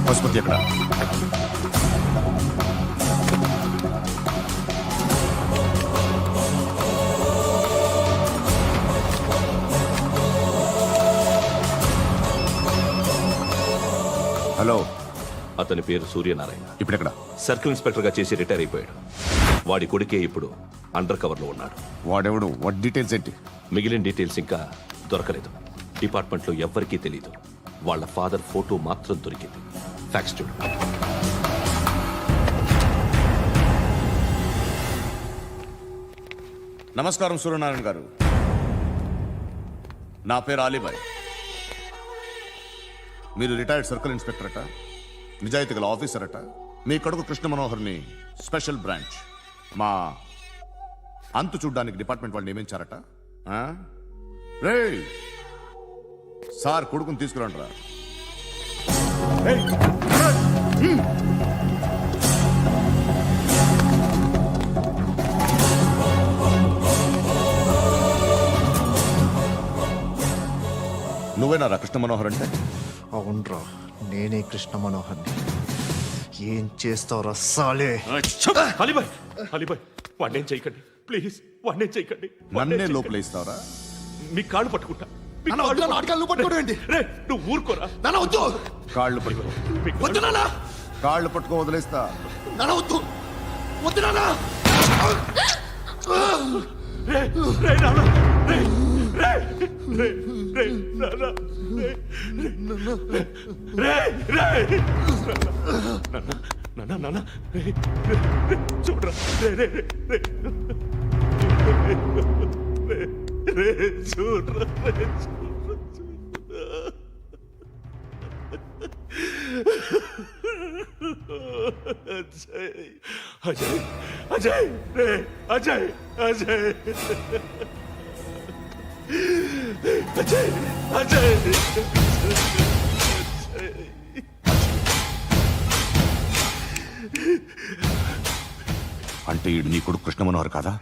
పశుపతి ఎక్కడ? హలో, అతని పేరు సూర్యనారాయణ. ఇప్పుడెక్కడ? సర్కిల్ ఇన్స్పెక్టర్ గా చేసి రిటైర్ అయిపోయాడు. వాడి కొడుకే ఇప్పుడు అండర్ కవర్ లో ఉన్నాడు. వాడెవడు? వాట్ డీటెయిల్స్ ఏంటి? మిగిలిన డీటెయిల్స్ ఇంకా దొరకలేదు. డిపార్ట్మెంట్ లో ఎవ్వరికీ తెలీదు. వాళ్ళ ఫాదర్ ఫోటో మాత్రం దొరికింది. ఫ్యాక్స్ చూడు. నమస్కారం సూర్యనారాయణ గారు. నా పేరు అలీబాయ్. మీరు రిటైర్డ్ సర్కిల్ ఇన్స్పెక్టర్ అట, నిజాయితీ గల ఆఫీసర్ అట. మీ కొడుకు కృష్ణ మనోహర్ని స్పెషల్ బ్రాంచ్ మా అంతు చూడ్డానికి డిపార్ట్మెంట్ వాళ్ళు నియమించారట. రే సార్, కొడుకుని తీసుకురండి రా. నువ్వేనా రా కృష్ణ మనోహర్ అంటే? అవునరా, నేనే కృష్ణ మనోహర్ని. ఏం చేస్తావురా సాలే? అలీబాయ్, అలీబాయ్, వాడినేం చేయకండి ప్లీజ్, వాడినేం చేయకండి. నన్నే లోపల ఇస్తావరా? మీ కాళ్ళు పట్టుకుంటా. పట్టుకోండి. నువ్వు ఊరుకోరా. నాన్న వద్దు, కాళ్ళు పట్టుకో. వద్దు నాన్న, కాళ్ళు పట్టుకో, వదిలేస్తా. నాన్న వద్దు, వద్దు నాన్న. రే, రే, నాన్న, రే, రే, రే, రే, నాన్న, రే, రే, రే, నాన్న, నాన్న, రే, రే, రే, చూడరా, రే, రే, రే, రే, రే, రే, చూడరా, రే, అజయ్, అజయ్, అజయ్, రే, అజయ్, అజయ్, అజయ్, అజయ్, అంటే ఈడు నీ కొడుకు కృష్ణ మనోహర్ కాదా?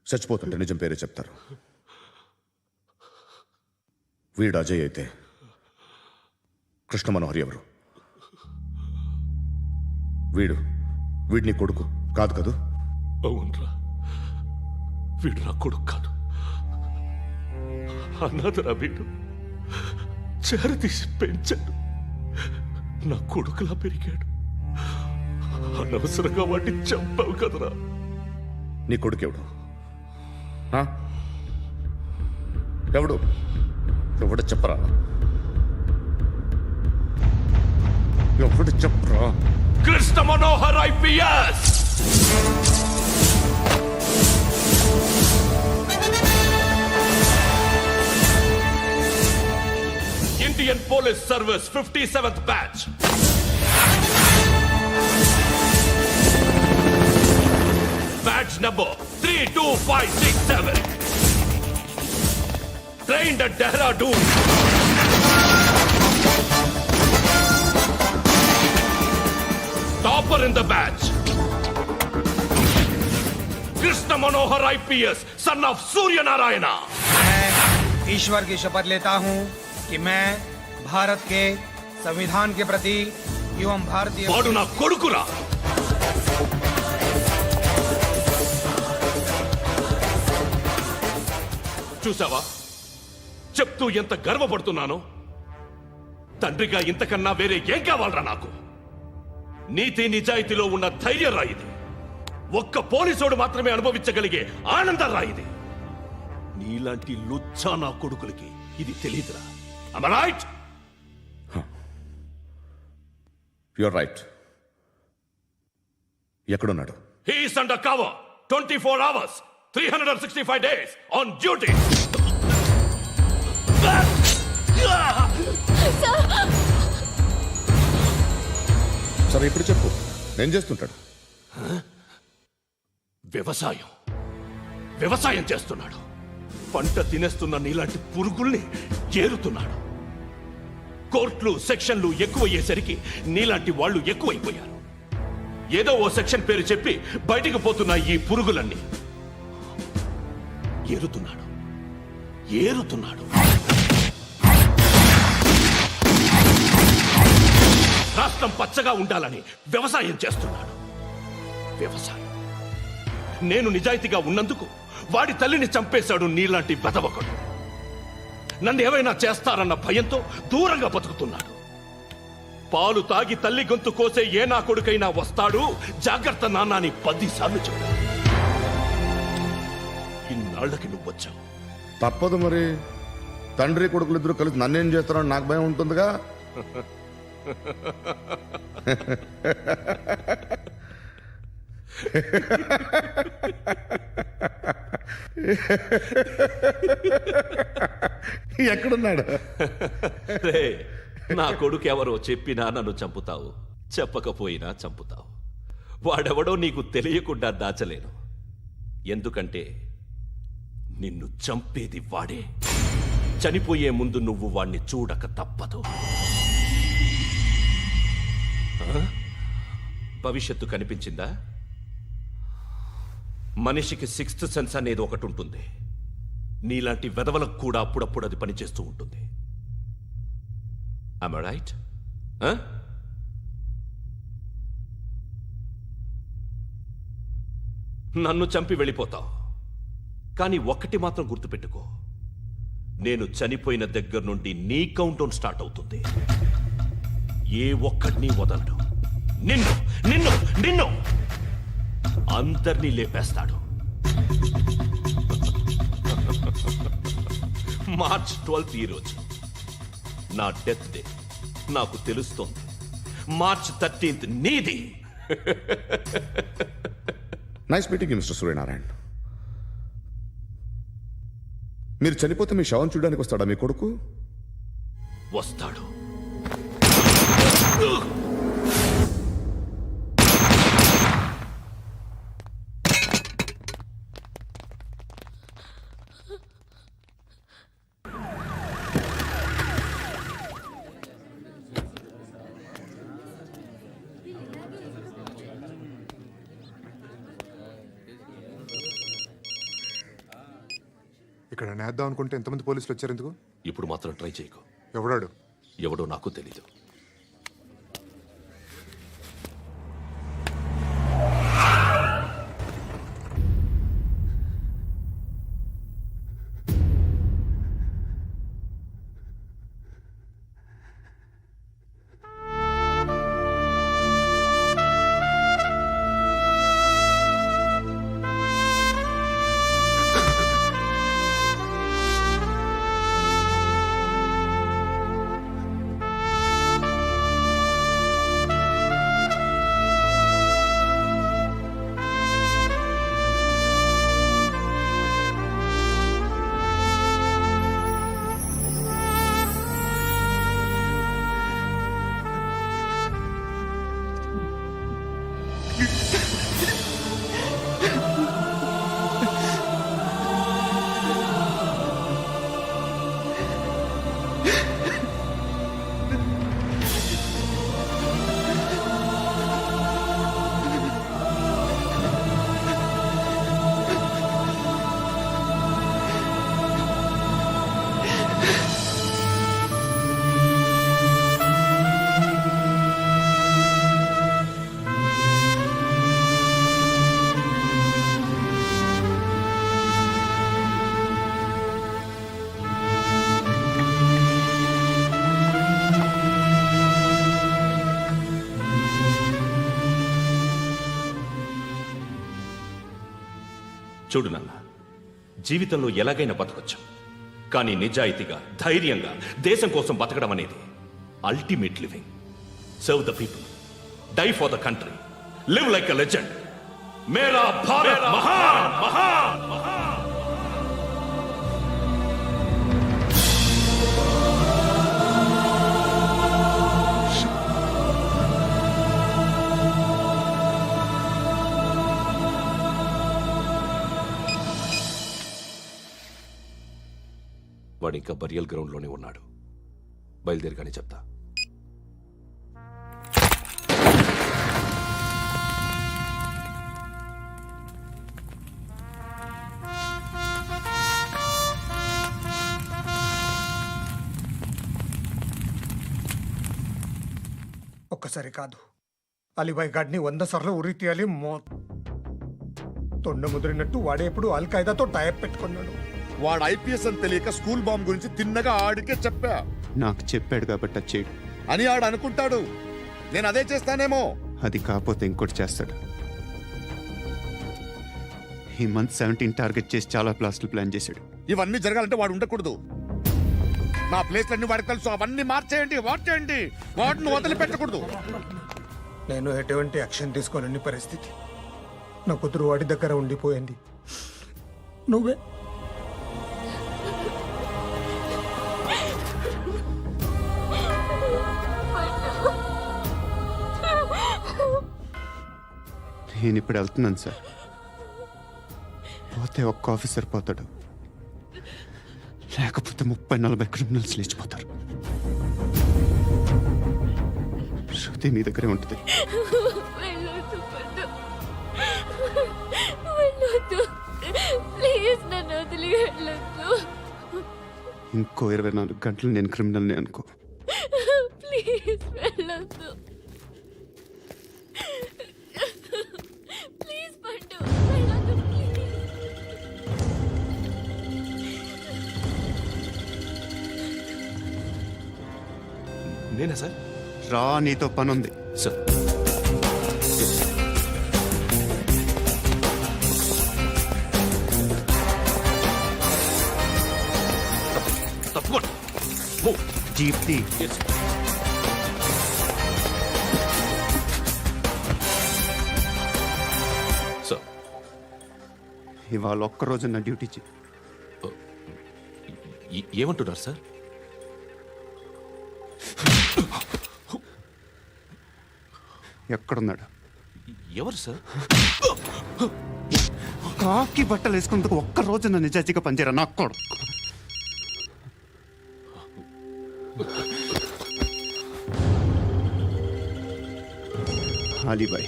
చచ్చిపోతుంటే నిజం పేరే చెప్తారు. వీడు అజయ్ అయితే కృష్ణ మనోహర్ ఎవరు? వీడిని కొడుకు కాదు కదూ? అవునరా, వీడు నా కొడుకు కాదు. అన్నదరా వీడు. చేరతీసి పెంచాడు. నా కొడుకులా పెరిగాడు. అనవసరంగా వాటిని చంపావు కదరా. నీ కొడుకు ఎవడు? ఎవడు? ఎవడు చెప్పరా? ఎవడు చెప్పరా? Krishna Manohar IPS. Indian police service 57th batch. Badge number 32567. Trained at Dehradun. Topper in the batch. Krishna Manohar IPS, son of Surya Narayana. मैं ईश्वर की शपथ लेता हूं कि मैं भारत के संविधान के प्रति एवं भारतीय వాడు నా కొడుకురా. చూసావా, చెప్తూ ఎంత గర్వపడుతున్నానో. తండ్రిగా ఇంతకన్నా వేరే ఏం కావాలరా నాకు? నీతి నిజాయితీలో ఉన్న ధైర్యం రా ఇది. ఒక్క పోలీసోడు మాత్రమే అనుభవించగలిగే ఆనందం రా ఇది. నీలాంటి లుచ్చా నా కొడుకులకి ఇది తెలీదురా. Am I right? You're right. ఎక్కడున్నాడు? He is under cover 24 hours 365 days on duty. సరే ఇప్పుడు చెప్పు, ఏం చేస్తుంటాడు? వ్యవసాయం చేస్తున్నాడు. పంట తినేస్తున్న నీలాంటి పురుగుల్ని ఏరుతున్నాడు. కోర్టులు సెక్షన్లు ఎక్కువయ్యేసరికి నీలాంటి వాళ్ళు ఎక్కువైపోయారు. ఏదో ఓ సెక్షన్ పేరు చెప్పి బయటికి పోతున్న ఈ పురుగులన్నీ ఏరుతున్నాడు. రాష్ట్రం పచ్చగా ఉండాలని వ్యవసాయం చేస్తున్నాడు. వ్యవసాయం. నేను నిజాయితీగా ఉన్నందుకు వాడి తల్లిని చంపేశాడు నీలాంటి వెధవకుడు. నన్ను ఏమైనా చేస్తారన్న భయంతో దూరంగా బతుకుతున్నాడు. పాలు తాగి తల్లి గొంతు కోసే ఏ నా కొడుకైనా వస్తాడు, జాగ్రత్త నాన్న అని 10 సార్లు చెప్పాడు. ఇన్నాళ్లకి నువ్వు వచ్చావు. తప్పదు మరి. తండ్రి కొడుకులు ఇద్దరు కలిసి నన్నేం చేస్తారని నాకు భయం ఉంటుందిగా. ఎక్కడున్నాడు? రే, నా కొడుకు ఎవరో చెప్పినా నన్ను చంపుతావు, చెప్పకపోయినా చంపుతావు. వాడెవడో నీకు తెలియకుండా దాచలేను. ఎందుకంటే నిన్ను చంపేది వాడే. చనిపోయే ముందు నువ్వు వాణ్ణి చూడక తప్పదు. భవిష్యత్తు కనిపించిందా? మనిషికి 6th సెన్స్ అనేది ఒకటి ఉంటుంది. నీలాంటి వెధవలకు కూడా అప్పుడప్పుడు అది పనిచేస్తూ ఉంటుంది. Am I right? నన్ను చంపి వెళ్ళిపోతావు. కానీ ఒక్కటి మాత్రం గుర్తుపెట్టుకో, నేను చనిపోయిన దగ్గర నుండి నీ కౌంటౌన్ స్టార్ట్ అవుతుంది. ఏ ఒక్కడిని వదలడు. నిన్ను నిన్ను నిన్ను అందరినీ లేపేస్తాడు. మార్చ్ 12th ఈ రోజు నా డెత్ డే. నాకు తెలుస్తోంది. మార్చ్ 13th నీది. Nice meeting mister Suryanarayana. మీరు చనిపోతే మీ శవం చూడడానికి వస్తాడా మీ కొడుకు? వస్తాడు. ఇక్కడ నేద్దాం అనుకుంటే ఎంతమంది పోలీసులు వచ్చారు ఎందుకు? ఇప్పుడు మాత్రం ట్రై చేయకు. ఎవడాడు? ఎవడో నాకు తెలీదు. చూడు నాన్న, జీవితంలో ఎలాగైనా బతకొచ్చు. కానీ నిజాయితీగా, ధైర్యంగా దేశం కోసం బతకడం అనేది ultimate living. Serve the people, die for the country, live like a legend. మేరా భారత్ మహాన్ మహాన్ మహాన్. వాడు ఇంకా బరియల్ గ్రౌండ్లోనే ఉన్నాడు. బయలుదేరగానే చెప్తా. ఒక్కసారి కాదు, అలీబాయ్ గాడిని 100 సార్లు ఉరి తీయాలి. తొండ ముదిరినట్టు వాడేప్పుడు అల్ ఖైదాతో టైప్ పెట్టుకున్నాడు. వాడు ఐపీఎస్ అని తెలియక స్కూల్ బాంబ్ గురించి తిన్నగా ఆడికే చెప్పా నాకు చెప్పాడు కాబట్టి అది చేయడు. అని ఆడు అనుకుంటాడు. నేను అదే చేస్తానేమో. అది కాకపోతే ఇంకోటి చేస్తాడు. ఈ మంత్ 17 టార్గెట్ చేసి చాలా ప్లాస్టులు ప్లాన్ చేశాడు. ఇవన్నీ జరగాలంటే వాడు ఉండకూడదు. నా ప్లేస్లన్నీ వాడికి తెలుసు. అవన్నీ మార్చేయండి, వాటేయండి. వాటిని వదిలిపెట్టకూడదు. నేను ఎటువంటి యాక్షన్ తీసుకోలేని పరిస్థితి. నా కూతురు వాడి దగ్గర ఉండిపోయింది. నువ్వే నేను ఇప్పుడు వెళ్తున్నాను సార్. పోతే ఒక్క ఆఫీసర్ పోతాడు, లేకపోతే 30-40 క్రిమినల్స్ లేచిపోతారు. శృతి నీ దగ్గరే ఉంటుంది. వెళ్ళొద్దు పండు, వెళ్ళొద్దు ప్లీజ్, నన్ను వదిలి వెళ్ళొద్దు. ఇంకో 24 గంటలు నేను క్రిమినల్ని అనుకో. ప్లీజ్ వెళ్ళొద్దు, ప్లీజ్ పండు వెళ్ళొద్దు ప్లీజ్. నేనా సార్? రా, నీతో పని ఉంది. సార్ తప్పకుండా. జీప్తి సార్, ఇవాళ ఒక్కరోజు నా డ్యూటీ చేయి. ఏమంటున్నారు సార్? ఎక్కడున్నాడు? ఎవరు సార్? కాకి బట్టలు వేసుకున్నందుకు ఒక్కరోజు నా నిజాజీగా పనిచేయరా నాకు కూడా. అలీబాయ్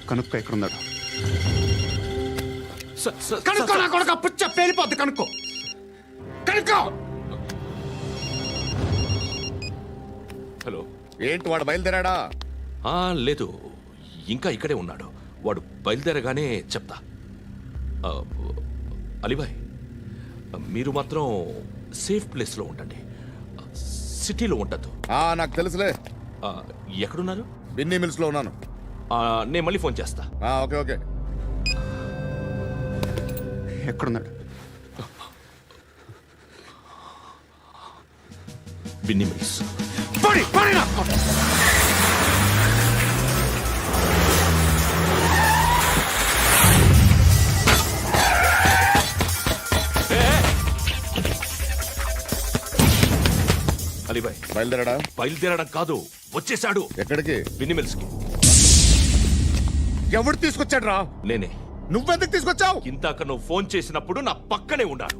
కనుక్కో ఎక్కడున్నాడు. కనుక్కో నా కొడుకు, పుచ్చ పేలిపోద్ది. కనుక్కో కనుక్కో. హలో, ఏంటి వాడు బయలుదేరాడా? లేదు, ఇంకా ఇక్కడే ఉన్నాడు. వాడు బయలుదేరగానే చెప్తా. అలీబాయ్, మీరు మాత్రం సేఫ్ ప్లేస్లో ఉండండి, సిటీలో ఉండద్దు. నాకు తెలుసులే. ఎక్కడున్నారు? బిన్నీ మిల్స్ లో ఉన్నాను. నేను మళ్ళీ ఫోన్ చేస్తా. Okay okay. ఎక్కడున్నాడు? బిన్నీ మిల్స్. అలీబాయ్ బయలుదేరాడా? బయలుదేరడం కాదు, వచ్చేశాడు. ఎక్కడికి? బిన్నీ మిల్స్ కి. ఎవడు తీసుకొచ్చాడు రా? నేనే. నువ్వెందుకు తీసుకొచ్చావు? ఇందాక నువ్వు ఫోన్ చేసినప్పుడు నా పక్కనే ఉన్నాడు.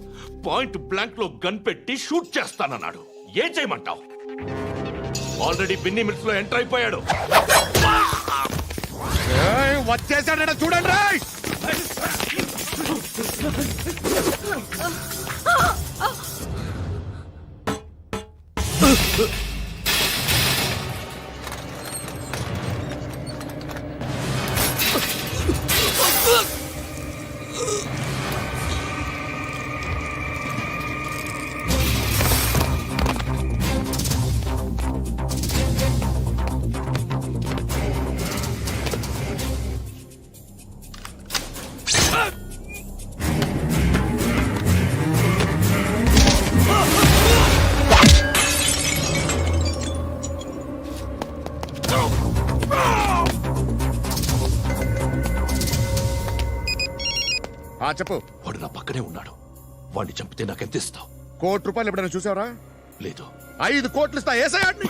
పాయింట్ బ్లాంక్ లో గన్ పెట్టి షూట్ చేస్తానన్నాడు. ఏం చేయమంటావు? ఆల్రెడీ బిన్నీ మిల్స్ లో ఎంటర్ అయిపోయాడు. వచ్చేసాడ చూడండి రా. చెప్పు. వాడు నా పక్కనే ఉన్నాడు. వాడిని చంపితే నాకెంత ఇస్తావు? ₹1 కోటి ఎప్పుడైనా చూసావరా? లేదు. 5 కోట్లు ఇస్తా. ఏసయాడిని.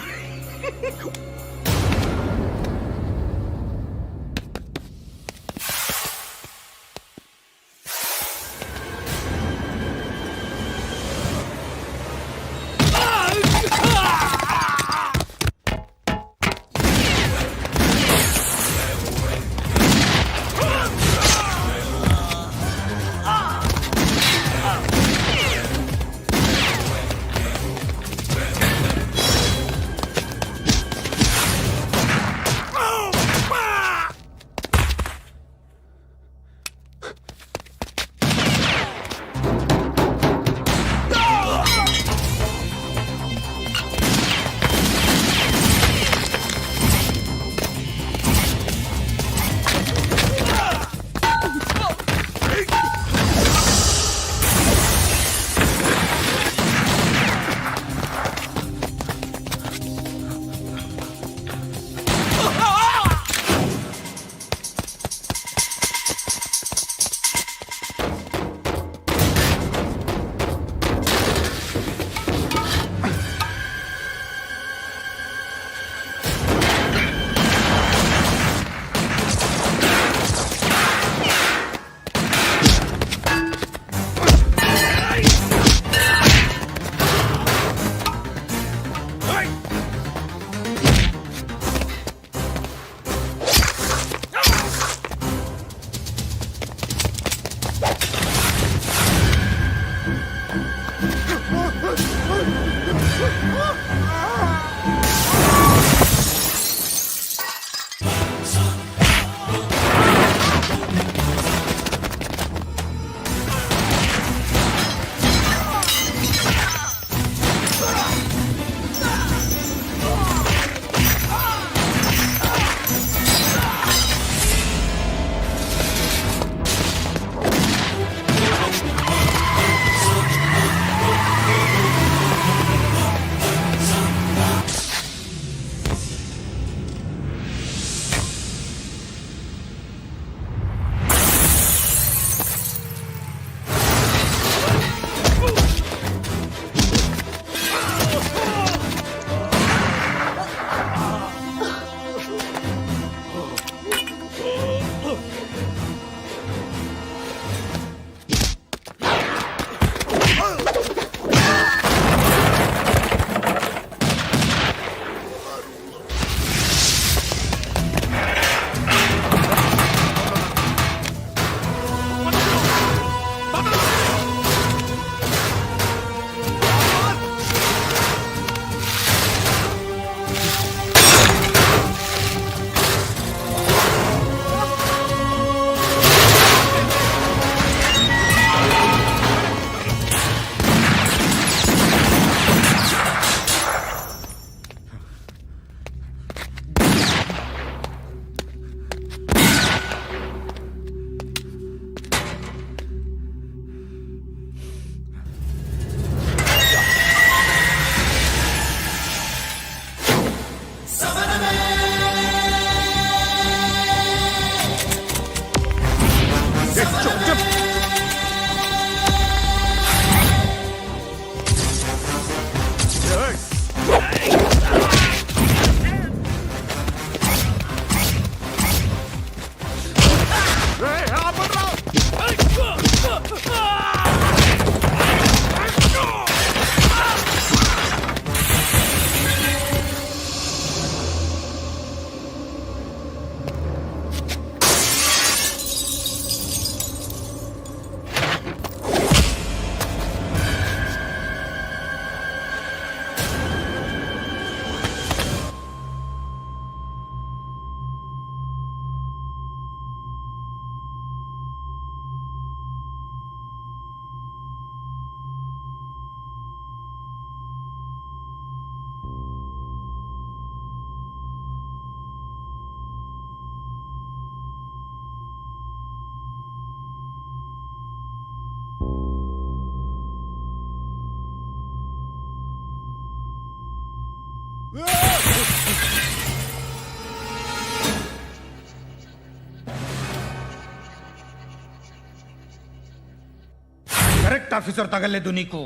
కరెక్ట్ ఆఫీసర్ తగలేదు నీకు.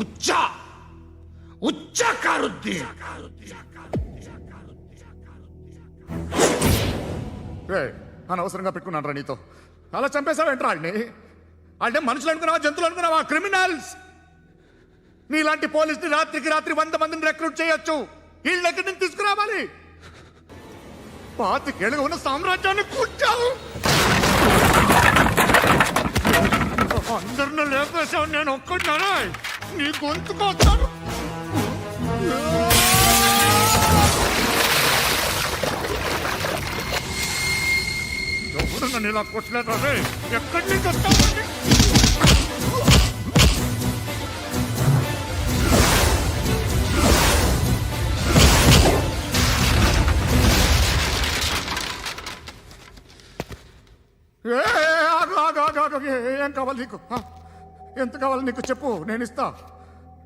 ఉచ్చా ఉచ్చా కారుద్ది. అనవసరంగా పెట్టుకున్నాను రా నీతో. అలా చంపేశావేంట్రా ఆడిని? అంటే మనుషులు అనుకున్నావా, జంతువులు అనుకున్నావా? క్రిమినల్స్. నీలాంటి పోలీసుని రాత్రికి రాత్రి 100 మందిని రిక్రూట్ చేయొచ్చు. వీళ్ళ దగ్గర నుంచి తీసుకురావాలి. 25 ఏళ్ళుగా ఉన్న సామ్రాజ్యాన్ని కూర్చావు. అందరిని లేపేశావు, నేను ఒక్కడినారా? నీ గొంతుకొస్తాను. ఎవరు నన్ను ఇలా కొట్టలేదా? ఎక్కడి నుంచి వస్తావు? ఏం కావాలి నీకు? ఎంత కావాలి నీకు చెప్పు, నేను ఇస్తా.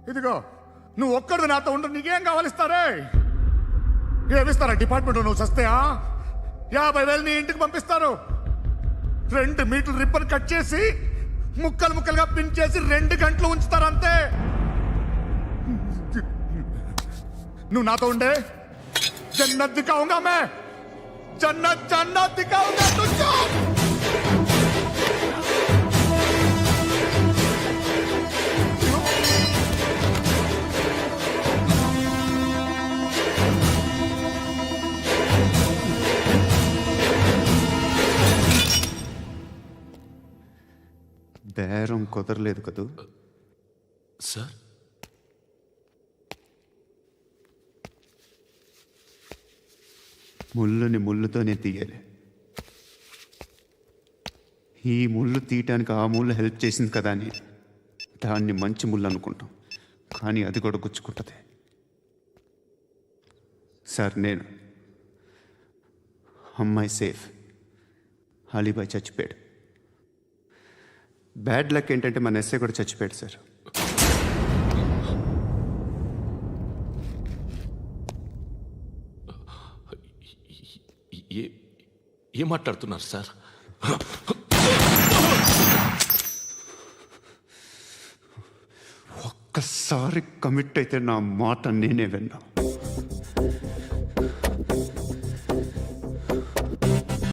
ఇదిగో నువ్వు ఒక్కడిది నాతో ఉండు. నీకేం కావాలి ఇస్తారే? ఏమిస్తారా డిపార్ట్మెంట్? నువ్వు చస్తేయా 50,000 నీ ఇంటికి పంపిస్తారు. 2 మీటర్లు రిబ్బన్ కట్ చేసి ముక్కలు ముక్కలుగా పిన్ చేసి 2 గంటలు ఉంచుతారు అంతే. నువ్వు నాతో ఉండే జన్నత్ దిఖాऊंगा मैं, జన్నత్ జన్నత్ దిఖాऊंगा तुझको. బేరం కుదరలేదు కదూ. సార్ ముళ్ళుని ముళ్ళుతోనే తీయాలి. ఈ ముళ్ళు తీయటానికి ఆ ముళ్ళు హెల్ప్ చేసింది కదా అని దాన్ని మంచి ముళ్ళు అనుకుంటాం, కానీ అది కూడా గుచ్చుకుంటుంది. సార్ నేను అమ్మాయి సేఫ్, అలీబాయ్ చచ్చిపోయాడు. బ్యాడ్ లక్ ఏంటంటే మన ఎస్ఐ కూడా చచ్చిపోయాడు సార్. ఏం మాట్లాడుతున్నారు సార్? ఒక్కసారి కమిట్ అయితే నా మాట నేనే విన్నా.